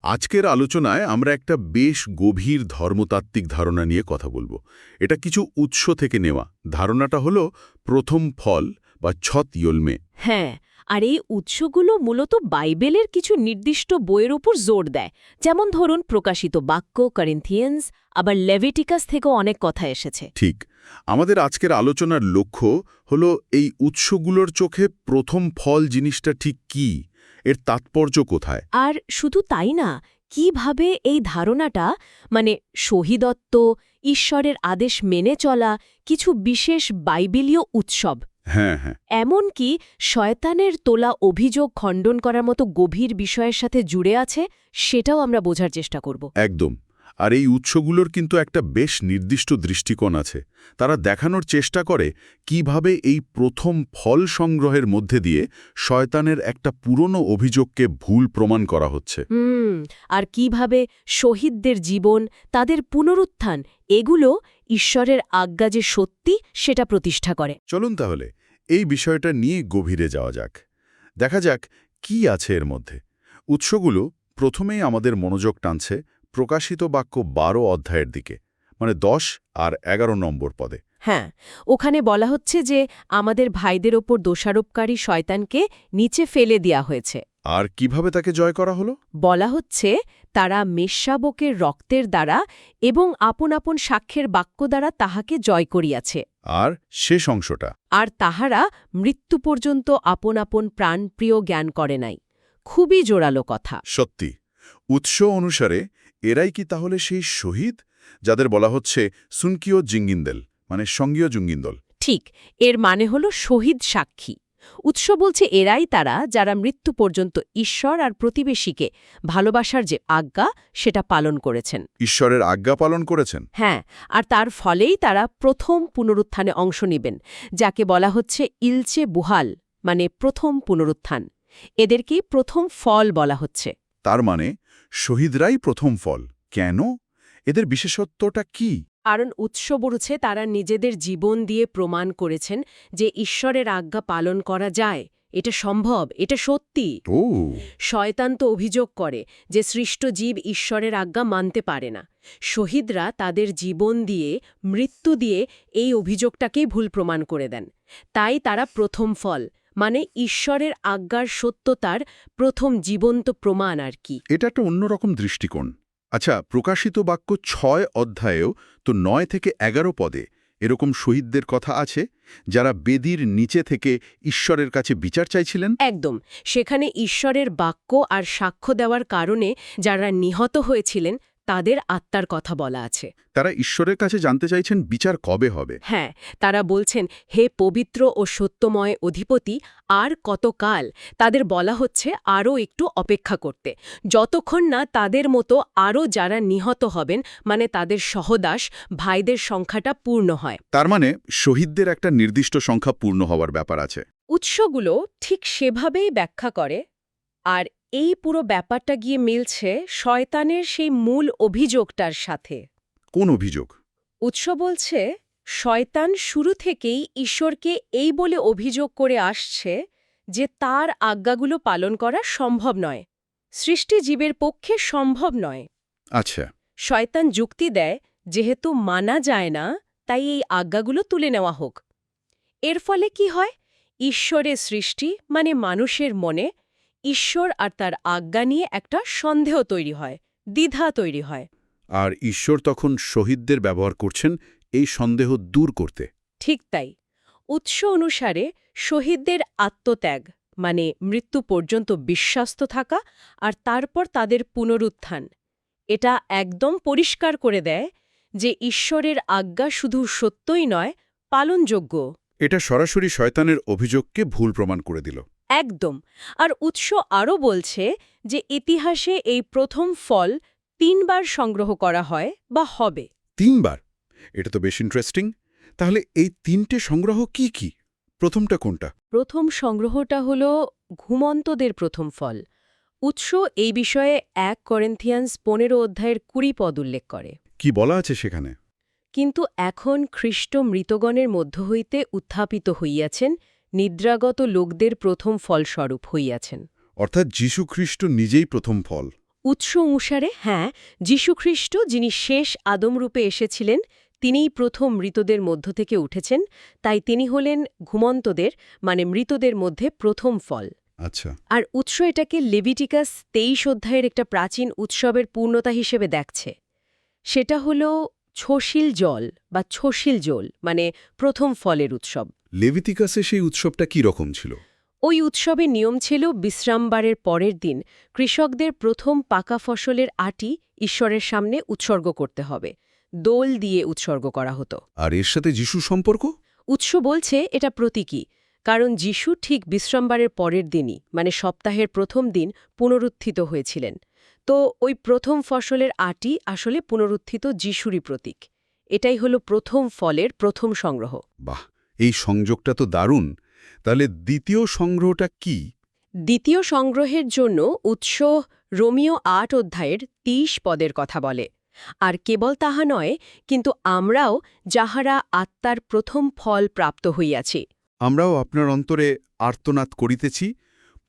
আজকের আলোচনায় আমরা একটা বেশ গভীর ধর্মতাত্ত্বিক ধারণা নিয়ে কথা বলবো। এটা কিছু উৎস থেকে নেওয়া। ধারণাটা হলো প্রথম ফল বা ছত ইয়লমে। হ্যাঁ, আর এই উৎসগুলো মূলত বাইবেলের কিছু নির্দিষ্ট বইয়ের উপর জোর দেয়। যেমন ধরুন প্রকাশিত বাক্য, করিন্থিয়ান্স, আবার লেভিটিকাস থেকেও অনেক কথা এসেছে। ঠিক। আমাদের আজকের আলোচনার লক্ষ্য হলো এই উৎসগুলোর চোখে প্রথম ফল জিনিসটা ঠিক কি, এর তাৎপর্য কোথায়। আর শুধু তাই না, কিভাবে এই ধারণাটা শহীদত্ব, ঈশ্বরের আদেশ মেনে চলা, কিছু বিশেষ বাইবেলীয় উৎসব, হ্যাঁ হ্যাঁ, এমনকি শয়তানের তোলা অভিযোগ খণ্ডন করার মতো গভীর বিষয়ের সাথে জুড়ে আছে, সেটাও আমরা বোঝার চেষ্টা করব। একদম। আর এই উৎসগুলোর কিন্তু একটা বেশ নির্দিষ্ট দৃষ্টিকোণ আছে। তারা দেখানোর চেষ্টা করে কিভাবে এই প্রথম ফল সংগ্রহের মধ্যে দিয়ে শয়তানের একটা পুরনো অভিযোগকে ভুল প্রমাণ করা হচ্ছে। আর কিভাবে শহীদদের জীবন, তাদের পুনরুত্থান, এগুলো ঈশ্বরের আজ্ঞা যে সত্যি সেটা প্রতিষ্ঠা করে। চলুন তাহলে এই বিষয়টা নিয়ে গভীরে যাওয়া যাক। দেখা যাক কি আছে এর মধ্যে। উৎসগুলো প্রথমেই আমাদের মনোযোগ টানছে প্রকাশিত বাক্য 12 অধ্যায়ের দিকে, মানে 10 আর 11 নম্বর পদে। হ্যাঁ, ওখানে বলা হচ্ছে যে আমাদের ভাইদের ওপর দোষারোপকারী শয়তানকে নিচে ফেলে দেয়া হয়েছে। আর কিভাবে তাকে জয় করা হলো? বলা হচ্ছে তারা মেষশাবকের রক্তের দ্বারা এবং আপন আপন সাক্ষ্যের বাক্য দ্বারা তাহাকে জয় করিয়াছে। আর শেষ অংশটা, আর তাহারা মৃত্যু পর্যন্ত আপন আপন প্রাণপ্রিয় জ্ঞান করে নাই। খুবই জোরালো কথা। সত্যি। উৎস অনুসারে এরাই কি তাহলে সেই শহীদ যাদের বলা হচ্ছে সুনকিও জিঙ্গিন্দেল, মানে সঙ্গীয় জুঙ্গিন্দল? ঠিক, এর মানে হল শহীদ সাক্ষী। উৎস বলছে এরাই তারা যারা মৃত্যু পর্যন্ত ঈশ্বর আর প্রতিবেশীকে ভালোবাসার যে আজ্ঞা সেটা পালন করেছেন। ঈশ্বরের আজ্ঞা পালন করেছেন। হ্যাঁ, আর তার ফলেই তারা প্রথম পুনরুত্থানে অংশ নেবেন, যাকে বলা হচ্ছে ইলচে বুহাল, মানে প্রথম পুনরুত্থান। এদেরকেই প্রথম ফল বলা হচ্ছে। তার মানে শহীদরাই প্রথম ফল। কেন? এদের বিশেষত্বটা কি? কারণ উৎস বলছে তারা নিজেদের জীবন দিয়ে প্রমাণ করেছেন যে ঈশ্বরের আজ্ঞা পালন করা যায়, এটা সম্ভব, এটা সত্যি। ও, শয়তান তো অভিযোগ করে যে সৃষ্ট জীব ঈশ্বরের আজ্ঞা মানতে পারে না। শহীদরা তাদের জীবন দিয়ে, মৃত্যু দিয়ে এই অভিযোগটাকেই ভুল প্রমাণ করে দেন। তাই তারা প্রথম ফল, মানে ঈশ্বরের আজ্ঞার সত্যতার প্রথম জীবন্ত প্রমাণ আর কি। এটা একটা অন্যরকম দৃষ্টিকোণ। আচ্ছা, প্রকাশিত বাক্য 6 অধ্যায়েও তো 9 থেকে 11 পদে এরকম শহীদদের কথা আছে, যারা বেদির নিচে থেকে ঈশ্বরের কাছে বিচার চাইছিলেন। একদম, সেখানে ঈশ্বরের বাক্য আর সাক্ষ্য দেওয়ার কারণে যারা নিহত হয়েছিলেন তাদের আত্মার কথা বলা আছে। তারা ঈশ্বরের কাছে জানতে চাইছেন বিচার কবে হবে। হ্যাঁ, তারা বলছেন, হে পবিত্র ও সত্যময় অধিপতি, আর কতকাল? তাদের বলা হচ্ছে আরও একটু অপেক্ষা করতে, যতক্ষণ না তাদের মতো আরও যারা নিহত হবেন, মানে তাদের সহদাস ভাইদের সংখ্যাটা পূর্ণ হয়। তার মানে শহীদদের একটা নির্দিষ্ট সংখ্যা পূর্ণ হওয়ার ব্যাপার আছে। উৎসগুলো ঠিক সেভাবেই ব্যাখ্যা করে। আর এই পুরো ব্যাপারটা গিয়ে মিলছে শয়তানের সেই মূল অভিযোগটার সাথে। কোন অভিযোগ? উৎস বলছে শয়তান শুরু থেকেই ঈশ্বরকে এই বলে অভিযোগ করে আসছে যে তার আজ্ঞাগুলো পালন করা সম্ভব নয়, সৃষ্টি জীবের পক্ষে সম্ভব নয়। আচ্ছা। শয়তান যুক্তি দেয়, যেহেতু মানা যায় না, তাই এই আজ্ঞাগুলো তুলে নেওয়া হোক। এর ফলে কি হয়? ঈশ্বরের সৃষ্টি, মানে মানুষের মনে ঈশ্বর আর তার আজ্ঞা নিয়ে একটা সন্দেহ তৈরি হয়, দ্বিধা তৈরি হয়। আর ঈশ্বর তখন শহীদদের ব্যবহার করছেন এই সন্দেহ দূর করতে। ঠিক তাই। উৎস অনুসারে শহীদদের আত্মত্যাগ, মানে মৃত্যু পর্যন্ত বিশ্বাস্ত থাকা আর তারপর তাদের পুনরুত্থান, এটা একদম পরিষ্কার করে দেয় যে ঈশ্বরের আজ্ঞা শুধু সত্যই নয়, পালনযোগ্য। এটা সরাসরি শয়তানের অভিযোগকে ভুল প্রমাণ করে দিল। একদম। আর উৎস আরও বলছে যে ইতিহাসে এই প্রথম ফল 3 বার সংগ্রহ করা হয় বা হবে। 3 বার? এটা তো বেশ ইন্টারেস্টিং। তাহলে এই 3টে সংগ্রহ কি কি? প্রথমটা কোনটা? প্রথম সংগ্রহটা হল ঘুমন্তদের প্রথম ফল। উৎস এই বিষয়ে 1 করিন্থিয়ান্স 15 অধ্যায়ের 20 পদ উল্লেখ করে। কি বলা আছে সেখানে? কিন্তু এখন খ্রিস্ট মৃতগণের মধ্য হইতে উত্থাপিত হইয়াছেন, নিদ্রাগত লোকদের প্রথম ফলস্বরূপ হইয়াছেন। অর্থাৎ যীশুখ্রিস্ট নিজেই প্রথম ফল। উৎস অনুসারে হ্যাঁ, যীশুখ্রিস্ট যিনি শেষ আদমরূপে এসেছিলেন তিনিই প্রথম মৃতদের মধ্য থেকে উঠেছেন, তাই তিনি হলেন ঘুমন্তদের মানে মৃতদের মধ্যে প্রথম ফল। আচ্ছা। আর উৎস এটাকে লেভিটিকাস 23 অধ্যায়ের একটা প্রাচীন উৎসবের পূর্ণতা হিসেবে দেখছে। সেটা হল ছশিল জল বা ছশিল জল মানে প্রথম ফলের উৎসব। লেভিতিকাসে সেই উৎসবটা কি রকম ছিল? ওই উৎসবের নিয়ম ছিল বিশ্রামবারের পরের দিন কৃষকদের প্রথম পাকা ফসলের আটি ঈশ্বরের সামনে উৎসর্গ করতে হবে। দোল দিয়ে উৎসর্গ করা হতো। আর এর সাথে যিশু সম্পর্ক? উৎস বলছে এটা প্রতীকী, কারণ যিশু ঠিক বিশ্রামবারের পরের দিনই মানে সপ্তাহের প্রথম দিন পুনরুত্থিত হয়েছিলেন। তো ওই প্রথম ফসলের আটি আসলে পুনরুত্থিত যিশুরই প্রতীক। এটাই হলো প্রথম ফলের প্রথম সংগ্রহ। বাহ, এই সংযোগটা তো দারুণ। তাহলে দ্বিতীয় সংগ্রহটা কি? দ্বিতীয় সংগ্রহের জন্য উৎস রোমীয় ৮ অধ্যায়ের ৩০ পদের কথা বলে। আর কেবল তাহা নয়, কিন্তু আমরাও যাহারা আত্মার প্রথম ফল প্রাপ্ত হইয়াছি। আমরাও আপনার অন্তরে আর্তনাদ করিতেছি,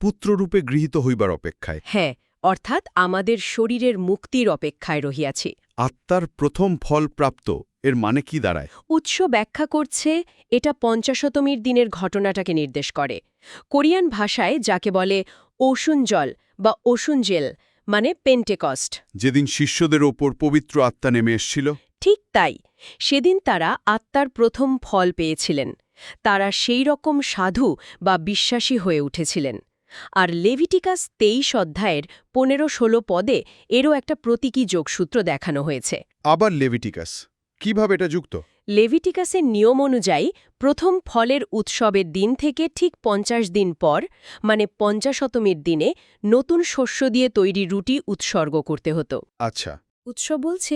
পুত্ররূপে গৃহীত হইবার অপেক্ষায়। হ্যাঁ, অর্থাৎ আমাদের শরীরের মুক্তির অপেক্ষায় রহিয়াছি। আত্মার প্রথম ফল প্রাপ্ত এর মানে কি দাঁড়ায়? উৎস ব্যাখ্যা করছে এটা পঞ্চাশতমীর দিনের ঘটনাটাকে নির্দেশ করে। কোরিয়ান ভাষায় যাকে বলে ওশুনজল বা ওশুনজেল মানে পেন্টেকস্ট। যেদিন শিষ্যদের ওপর পবিত্র আত্মা নেমে এসছিল। ঠিক তাই, সেদিন তারা আত্মার প্রথম ফল পেয়েছিলেন। তারা সেই রকম সাধু বা বিশ্বাসী হয়ে উঠেছিলেন। আর লেভিটিকাস 23 অধ্যায়ের 15-16 পদে এরও একটা প্রতীকী যোগসূত্র দেখানো হয়েছে। আবার লেভিটিকাস কিভাবে এটা যুক্ত? লেভিটিকাসের নিয়ম অনুযায়ী প্রথম ফলের উৎসবের দিন থেকে ঠিক 50 দিন পর মানে পঞ্চাশতমীর দিনে নতুন শস্য দিয়ে তৈরি রুটি উৎসর্গ করতে হতো। আচ্ছা। উৎস বলছে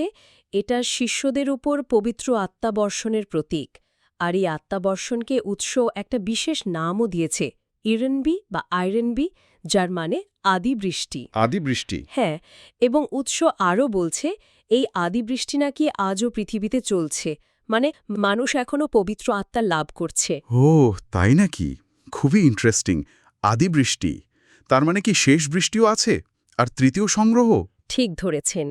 এটা শিষ্যদের উপর পবিত্র আত্মাবর্ষণের প্রতীক। আর এই আত্মাবর্ষণকে উৎস একটা বিশেষ নামও দিয়েছে, ইরেনবি বা আইরেনবি, যার মানে আদিবৃষ্টি। আদিবৃষ্টি? হ্যাঁ, এবং উৎস আরও বলছে এই আদিবৃষ্টি নাকি আজও পৃথিবীতে চলছে, মানে মানুষ এখনও পবিত্র আত্মা লাভ করছে। ও তাই নাকি? খুবই ইন্টারেস্টিং। আদিবৃষ্টি তার মানে কি শেষ বৃষ্টিও আছে? আর তৃতীয় সংগ্রহ? ঠিক ধরেছেন,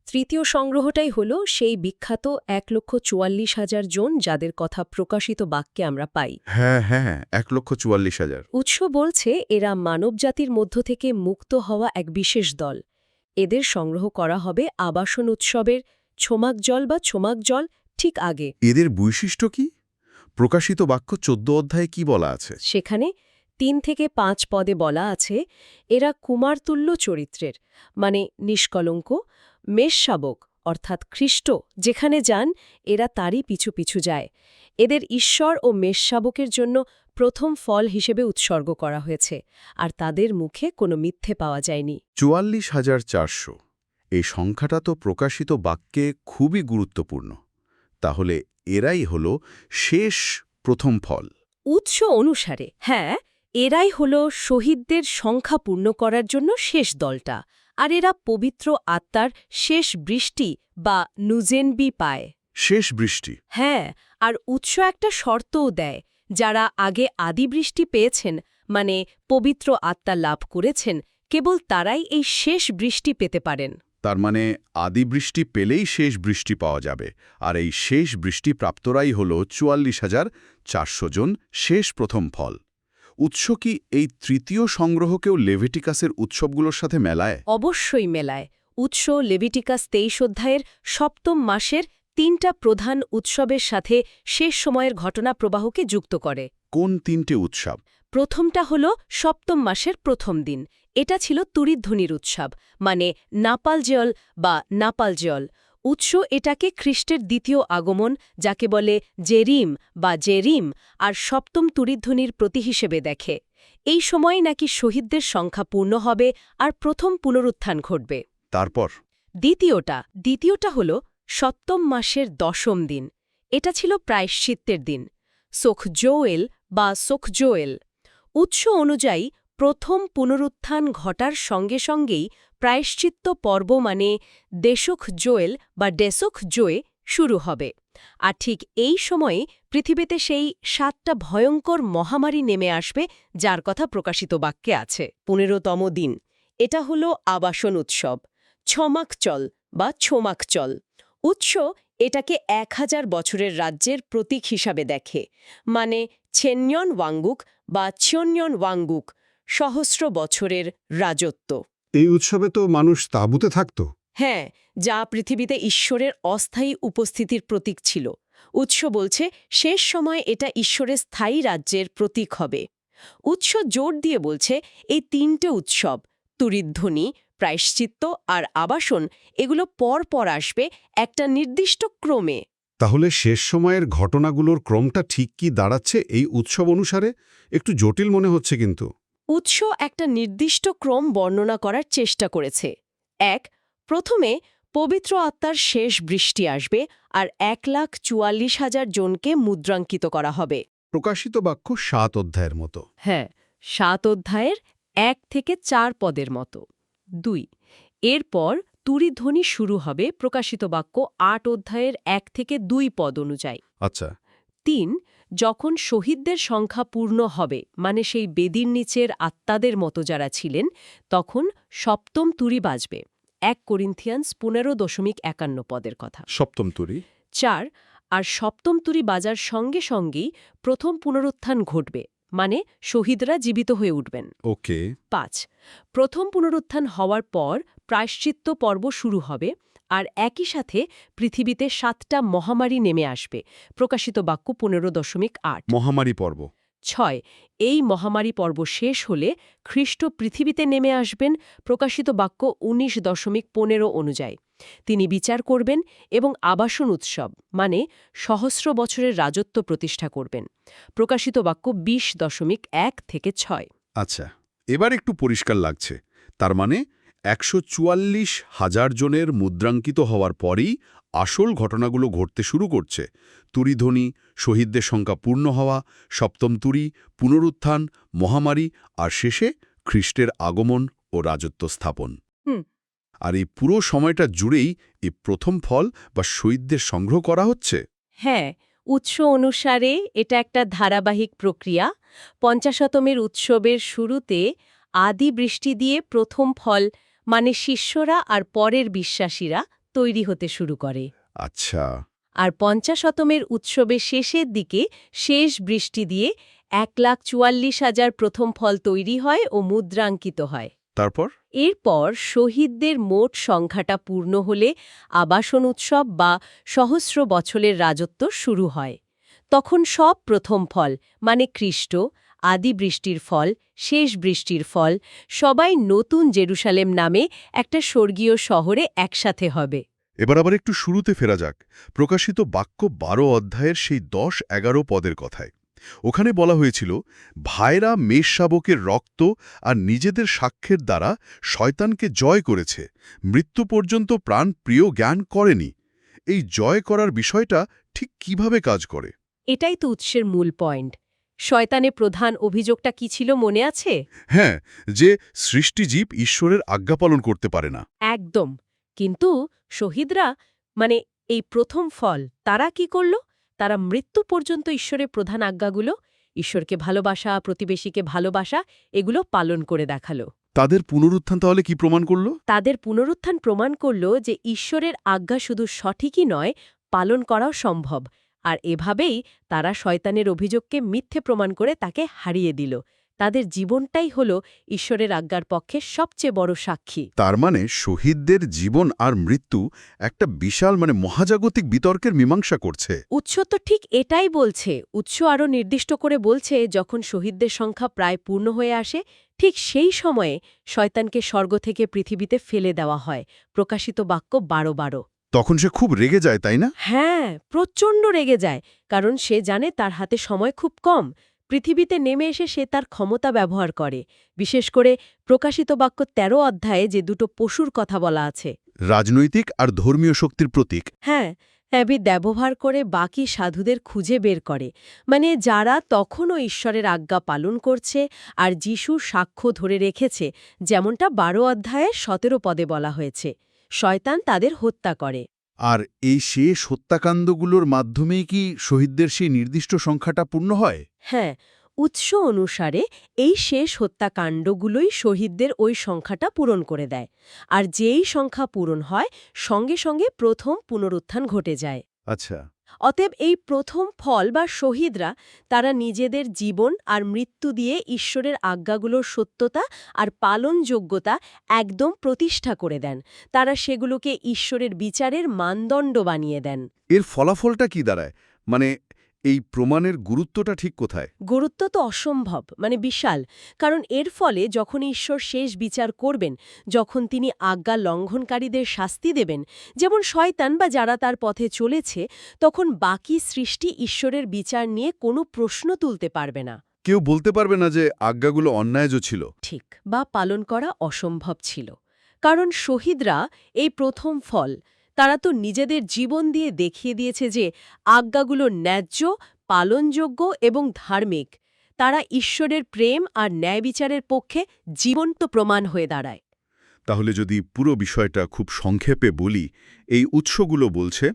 তৃতীয় সংগ্রহটাই হল সেই বিখ্যাত 1,44,000 জন যাদের কথা প্রকাশিত বাক্যে আমরা পাই। হ্যাঁ হ্যাঁ, 1,44,000। উৎস বলছে এরা মানবজাতির মধ্য থেকে মুক্ত হওয়া এক বিশেষ দল। এদের সংগ্রহ করা হবে আবাসন উৎসবের ছোমাক জল বা ছোমাক জল ঠিক আগে। এদের বৈশিষ্ট্য কি? প্রকাশিত বাক্য 14 অধ্যায়ে কি বলা আছে? সেখানে 3 থেকে 5 পদে বলা আছে এরা কুমারতুল্য চরিত্রের, মানে নিষ্কলঙ্ক, মেষশাবক অর্থাৎ খ্রিস্ট যেখানে যান এরা তারই পিছু পিছু যায়। এদের ঈশ্বর ও মেষশাবকের জন্য প্রথম ফল হিসেবে উৎসর্গ করা হয়েছে, আর তাদের মুখে কোনো মিথ্যে পাওয়া যায়নি। 44,400 এই সংখ্যাটা তো প্রকাশিত বাক্যে খুবই গুরুত্বপূর্ণ। তাহলে এরাই হল শেষ প্রথম ফল। উৎস অনুসারে হ্যাঁ, এরাই হল শহীদদের সংখ্যা পূর্ণ করার জন্য শেষ দলটা, আর এরা পবিত্র আত্মার শেষ বৃষ্টি বা নুজেনবি পায়। শেষ বৃষ্টি? হ্যাঁ, আর উৎস একটা শর্তও দেয়, যারা আগে আদিবৃষ্টি পেয়েছেন মানে পবিত্র আত্মা লাভ করেছেন কেবল তারাই এই শেষ বৃষ্টি পেতে পারেন। তার মানে আদিবৃষ্টি পেলেই শেষ বৃষ্টি পাওয়া যাবে, আর এই শেষ বৃষ্টি প্রাপ্তরাই হল 44,400 জন শেষ প্রথম ফল। উৎস কি এই তৃতীয় সংগ্রহকেও লেভিটিকাসের উৎসবগুলোর সাথে মেলায়? অবশ্যই মেলায়। উৎস লেভিটিকাস 23 অধ্যায়ের 7ম মাসের 3টা প্রধান উৎসবের সাথে শেষ সময়ের ঘটনা প্রবাহকে যুক্ত করে। কোন 3টে উৎসব? প্রথমটা হল 7ম মাসের প্রথম দিন। এটা ছিল তুরিধ্বনির উৎসব, মানে নাপালজল বা নাপালজল। উৎস এটাকে খ্রিস্টের দ্বিতীয় আগমন, যাকে বলে জেরিম বা জেরিম, আর 7ম তুরিধ্বনির প্রতি হিসেবে দেখে। এই সময় নাকি শহীদদের সংখ্যা পূর্ণ হবে আর প্রথম পুনরুত্থান ঘটবে। তারপর দ্বিতীয়টা হল 7ম মাসের 10ম দিন। এটা ছিল প্রায়শ্চিত্তের দিন, সোখজোয়েল বা সোখজোয়েল। উৎস অনুযায়ী প্রথম পুনরুত্থান ঘটার সঙ্গে সঙ্গেই প্রায়শ্চিত্ত পর্ব মানে দেশোখ জোয়েল বা ডেসোখ জোয়ে শুরু হবে। আর ঠিক এই সময়ে পৃথিবীতে সেই 7টা ভয়ঙ্কর মহামারী নেমে আসবে, যার কথা প্রকাশিত বাক্যে আছে। 15তম দিন, এটা হল আবাসন উৎসব, ছমাকচল বা ছোমাকচল। উৎস এটাকে 1000 বছরের রাজ্যের প্রতীক হিসাবে দেখে, মানে ছেনয়ন ওয়াঙ্গুক বা ছিয়নয়ন ওয়াঙ্গুক, সহস্র বছরের রাজত্ব। এই উৎসবে তো মানুষ তাঁবুতে থাকত। হ্যাঁ, যা পৃথিবীতে ঈশ্বরের অস্থায়ী উপস্থিতির প্রতীক ছিল। উৎস বলছে শেষ সময়ে এটা ঈশ্বরের স্থায়ী রাজ্যের প্রতীক হবে। উৎস জোর দিয়ে বলছে এই 3টে উৎসব, তুরিধ্বনি, প্রায়শ্চিত্ত আর আবাসন, এগুলো পর পর আসবে একটা নির্দিষ্ট ক্রমে। তাহলে শেষ সময়ের ঘটনাগুলোর ক্রমটা ঠিক কি দাঁড়াচ্ছে এই উৎসব অনুসারে? একটু জটিল মনে হচ্ছে কিন্তু। উৎস একটা নির্দিষ্ট ক্রম বর্ণনা করার চেষ্টা করেছে। প্রথমে পবিত্র আত্মার শেষ বৃষ্টি আসবে আর 1,44,000 জনকে মুদ্রাঙ্কিত করা হবে। প্রকাশিত বাক্য 7 অধ্যায়ের মতো। হ্যাঁ, 7 অধ্যায়ের 1 থেকে 4 পদের মতো। 2 এরপর তুরিধ্বনি শুরু হবে প্রকাশিত বাক্য 8 অধ্যায়ের 1 থেকে 2 পদ অনুযায়ী। আচ্ছা। 3 যখন শহীদদের সংখ্যা পূর্ণ হবে, মানে সেই বেদির নিচের আত্মাদের মতো যারা ছিলেন, তখন সপ্তম তুরি বাজবে। 1 করিন্থিয়ান্স 15.51 পদের কথা। সপ্তম তুরি। 4 আর সপ্তম তুরি বাজার সঙ্গে সঙ্গেই প্রথম পুনরুত্থান ঘটবে, মানে শহীদরা জীবিত হয়ে উঠবেন। ওকে। 5 প্রথম পুনরুত্থান হওয়ার পর প্রায়শ্চিত্ত পর্ব শুরু হবে, আর একই সাথে পৃথিবীতে 7টা মহামারী নেমে আসবে। প্রকাশিত বাক্য 15.8। মহামারী পর্ব। 6 এই মহামারী পর্ব শেষ হলে খ্রিস্ট পৃথিবীতে নেমে আসবেন। প্রকাশিত বাক্য 19.15 অনুযায়ী। তিনি বিচার করবেন এবং আবাসন উৎসব, মানে সহস্র বছরের রাজত্ব প্রতিষ্ঠা করবেন। প্রকাশিত বাক্য 20.1 থেকে 6। আচ্ছা, এবার একটু পরিষ্কার লাগছে। তার মানে 144,000 জনের মুদ্রাঙ্কিত হওয়ার পরেই আসল ঘটনাগুলো ঘটতে শুরু করছে। তুরিধ্বনি, শহীদদের সংখ্যা পূর্ণ হওয়া, সপ্তম তুরি, পুনরুত্থান, মহামারী আর শেষে খ্রিস্টের আগমন ও রাজত্ব স্থাপন। হুম। আর এই পুরো সময়টা জুড়েই এই প্রথম ফল বা শহীদদের সংগ্রহ করা হচ্ছে। হ্যাঁ, উৎস অনুসারে এটা একটা ধারাবাহিক প্রক্রিয়া। পঞ্চাশতমের উৎসবের শুরুতে আদি বৃষ্টি দিয়ে প্রথম ফল, মানে শিষ্যরা আর পরের বিশ্বাসীরা তৈরি হতে শুরু করে। আচ্ছা। আর 50 উৎসবের শেষের দিকে শেষ বৃষ্টি দিয়ে 1,44,000 প্রথম ফল তৈরি হয় ও মুদ্রাঙ্কিত হয়। তারপর এরপর শহীদদের মোট সংখ্যাটা পূর্ণ হলে আবাসন উৎসব বা সহস্র বছরের রাজত্ব শুরু হয়। তখন সব প্রথম ফল, মানে খ্রিস্ট, আদি বৃষ্টির ফল, শেষ বৃষ্টির ফল, সবাই নতুন জেরুসালেম নামে একটা স্বর্গীয় শহরে একসাথে হবে। এবার আবার একটু শুরুতে ফেরা যাক, প্রকাশিত বাক্য 12 অধ্যায়ের সেই 10-11 পদের কথায়। ওখানে বলা হয়েছিল, ভাইরা মেষ শাবকের রক্ত আর নিজেদের সাক্ষ্যের দ্বারা শয়তানকে জয় করেছে, মৃত্যু পর্যন্ত প্রাণ প্রিয় জ্ঞান করেনি। এই জয় করার বিষয়টা ঠিক কিভাবে কাজ করে? এটাই তো উৎসের মূল পয়েন্ট। শয়তানের প্রধান অভিযোগটা কি ছিল মনে আছে? হ্যাঁ, যে সৃষ্টিজীব ঈশ্বরের আজ্ঞা পালন করতে পারে না। একদম। কিন্তু শহীদরা, মানে এই প্রথম ফল, তারা কি করল? তারা মৃত্যু পর্যন্ত ঈশ্বরের প্রধান আজ্ঞাগুলো, ঈশ্বরকে ভালোবাসা, প্রতিবেশীকে ভালোবাসা, এগুলো পালন করে দেখালো। তাদের পুনরুত্থান তাহলে কি প্রমাণ করল? তাদের পুনরুত্থান প্রমাণ করল যে ঈশ্বরের আজ্ঞা শুধু সঠিকই নয়, পালন করাও সম্ভব। আর এভাবেই তারা শয়তানের অভিযোগকে মিথ্যে প্রমাণ করে তাকে হারিয়ে দিল। তাদের জীবনটাই হল ঈশ্বরের আজ্ঞার পক্ষে সবচেয়ে বড় সাক্ষী। তার মানে শহীদদের জীবন আর মৃত্যু একটা বিশাল মহাজাগতিক বিতর্কের মীমাংসা করছে। উৎস তো ঠিক এটাই বলছে। উৎস আরও নির্দিষ্ট করে বলছে, যখন শহীদদের সংখ্যা প্রায় পূর্ণ হয়ে আসে, ঠিক সেই সময়ে শয়তানকে স্বর্গ থেকে পৃথিবীতে ফেলে দেওয়া হয়। প্রকাশিত বাক্য 12:12। তখন সে খুব রেগে যায়, তাই না? হ্যাঁ, প্রচণ্ড রেগে যায়, কারণ সে জানে তার হাতে সময় খুব কম। পৃথিবীতে নেমে এসে সে তার ক্ষমতা ব্যবহার করে, বিশেষ করে প্রকাশিত বাক্য 13 অধ্যায়ে যে দুটো পশুর কথা বলা আছে, রাজনৈতিক আর ধর্মীয় শক্তির প্রতীক। হ্যাঁ, ব্যবহার করে বাকি সাধুদের খুঁজে বের করে, মানে যারা তখনও ঈশ্বরের আজ্ঞা পালন করছে আর যিশুর সাক্ষ্য ধরে রেখেছে, যেমনটা 12 অধ্যায়ে 17 পদে বলা হয়েছে। শয়তান তাদের হত্যা করে। আর এই শেষ হত্যাকাণ্ডগুলোর মাধ্যমেই কি শহীদদের সেই নির্দিষ্ট সংখ্যাটা পূর্ণ হয়? হ্যাঁ, উৎস অনুসারে এই শেষ হত্যাকাণ্ডগুলোই শহীদদের ওই সংখ্যাটা পূরণ করে দেয়, আর যেই সংখ্যা পূরণ হয় সঙ্গে সঙ্গে প্রথম পুনরুত্থান ঘটে যায়। আচ্ছা, অতএব এই প্রথম ফল বা শহীদরা তারা নিজেদের জীবন আর মৃত্যু দিয়ে ঈশ্বরের আজ্ঞাগুলোর সত্যতা আর পালনযোগ্যতা একদম প্রতিষ্ঠা করে দেন। তারা সেগুলোকে ঈশ্বরের বিচারের মানদণ্ড বানিয়ে দেন। এর ফলাফলটা কি দাঁড়ায়? মানে এই প্রমাণের গুরুত্বটা ঠিক কোথায়? গুরুত্ব তো অসম্ভব, বিশাল। কারণ এর ফলে যখন ঈশ্বর শেষ বিচার করবেন, যখন তিনি আজ্ঞা লঙ্ঘনকারীদের শাস্তি দেবেন, যেমন শয়তান বা যারা তার পথে চলেছে, তখন বাকি সৃষ্টি ঈশ্বরের বিচার নিয়ে কোনো প্রশ্ন তুলতে পারবে না। কেউ বলতে পারবে না যে আজ্ঞাগুলো অন্যায়জ ছিল। ঠিক, বা পালন করা অসম্ভব ছিল। কারণ শহীদরা এই প্রথম ফল, তারা তো নিজেদের জীবন দিয়ে দেখিয়ে দিয়েছে যে আজ্ঞাগুলো ন্যায্য, পালনযোগ্য এবং ধার্মিক। তারা ঈশ্বরের প্রেম আর ন্যায় বিচারের পক্ষে জীবন্ত প্রমাণ হয়ে দাঁড়ায়। তাহলে যদি পুরো বিষয়টা খুব সংক্ষেপে বলি, এই উৎসগুলো বলছে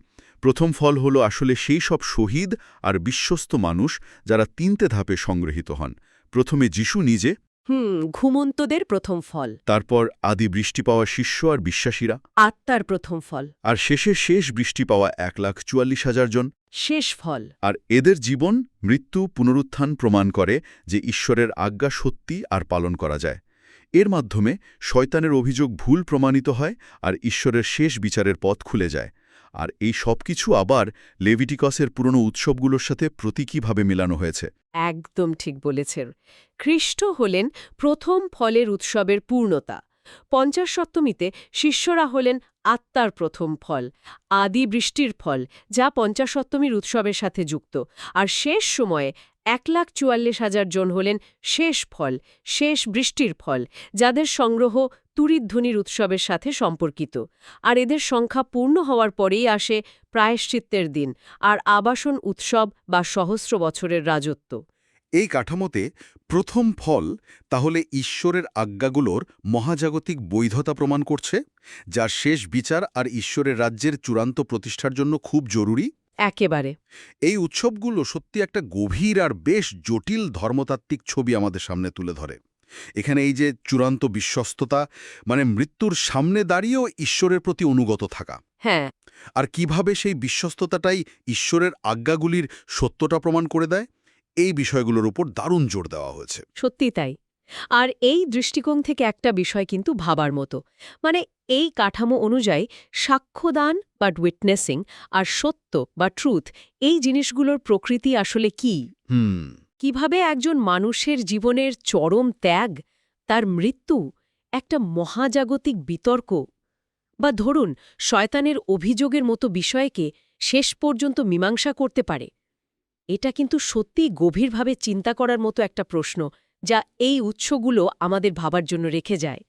প্রথম ফল হলো আসলে সেই সব শহীদ আর বিশ্বস্ত মানুষ যারা 3টে ধাপে সংগৃহীত হন। প্রথমে যিশু নিজে, ঘুমন্তদের প্রথম ফল। তারপর আদি বৃষ্টি পাওয়া শিষ্য আর বিশ্বাসীরা, আত্মার প্রথম ফল। আর শেষ বৃষ্টি পাওয়া 1,44,000 জন। শেষ ফল। আর এদের জীবন, মৃত্যু, পুনরুত্থান প্রমাণ করে যে ঈশ্বরের আজ্ঞা সত্যি আর পালন করা যায়। এর মাধ্যমে শয়তানের অভিযোগ ভুল প্রমাণিত হয় আর ঈশ্বরের শেষ বিচারের পথ খুলে যায়। আর এই সবকিছু আবার লেভিটিকাসের পুরনো উৎসবগুলোর সাথে প্রতীকীভাবে মেলানো হয়েছে। একদম ঠিক বলেছেন। খ্রিস্ট হলেন প্রথম ফলের উৎসবের পূর্ণতা। পঞ্চাশত্তমীতে শিষ্যরা হলেন আত্মার প্রথম ফল, আদি বৃষ্টির ফল, যা পঞ্চাশত্তমীর উৎসবের সাথে যুক্ত। আর শেষ সময়ে 1,44,000 জন হলেন শেষ ফল, শেষ বৃষ্টির ফল, যাদের সংগ্রহ তুরিধ্বনির উৎসবের সাথে সম্পর্কিত। আর এদের সংখ্যা পূর্ণ হওয়ার পরেই আসে প্রায়শ্চিত্তের দিন আর আবাসন উৎসব বা সহস্র বছরের রাজত্ব। এই কাঠামোতে প্রথম ফল তাহলে ঈশ্বরের আজ্ঞাগুলোর মহাজাগতিক বৈধতা প্রমাণ করছে, যার শেষ বিচার আর ঈশ্বরের রাজ্যের চূড়ান্ত প্রতিষ্ঠার জন্য খুব জরুরি। একেবারে। এই উৎসবগুলো সত্যি একটা গভীর আর বেশ জটিল ধর্মতাত্ত্বিক ছবি আমাদের সামনে তুলে ধরে। এখানে এই যে চূড়ান্ত বিশ্বস্ততা, মানে মৃত্যুর সামনে দাঁড়িয়েও ঈশ্বরের প্রতি অনুগত থাকা, হ্যাঁ, আর কিভাবে সেই বিশ্বস্ততাটাই ঈশ্বরের আজ্ঞাগুলির সত্যটা প্রমাণ করে দেয়, এই বিষয়গুলোর উপর দারুণ জোর দেওয়া হয়েছে। সত্যি তাই। আর এই দৃষ্টিকোণ থেকে একটা বিষয় কিন্তু ভাবার মতো। এই কাঠামো অনুযায়ী সাক্ষ্যদান বা উইটনেসিং আর সত্য বা ট্রুথ, এই জিনিসগুলোর প্রকৃতি আসলে কি? কিভাবে একজন মানুষের জীবনের চরম ত্যাগ, তার মৃত্যু, একটা মহাজাগতিক বিতর্ক, বা ধরুন শয়তানের অভিযোগের মতো বিষয়কে শেষ পর্যন্ত মীমাংসা করতে পারে। এটা কিন্তু সত্যিই গভীরভাবে চিন্তা করার মতো একটা প্রশ্ন, যা এই উৎসগুলো আমাদের ভাবার জন্য রেখে যায়।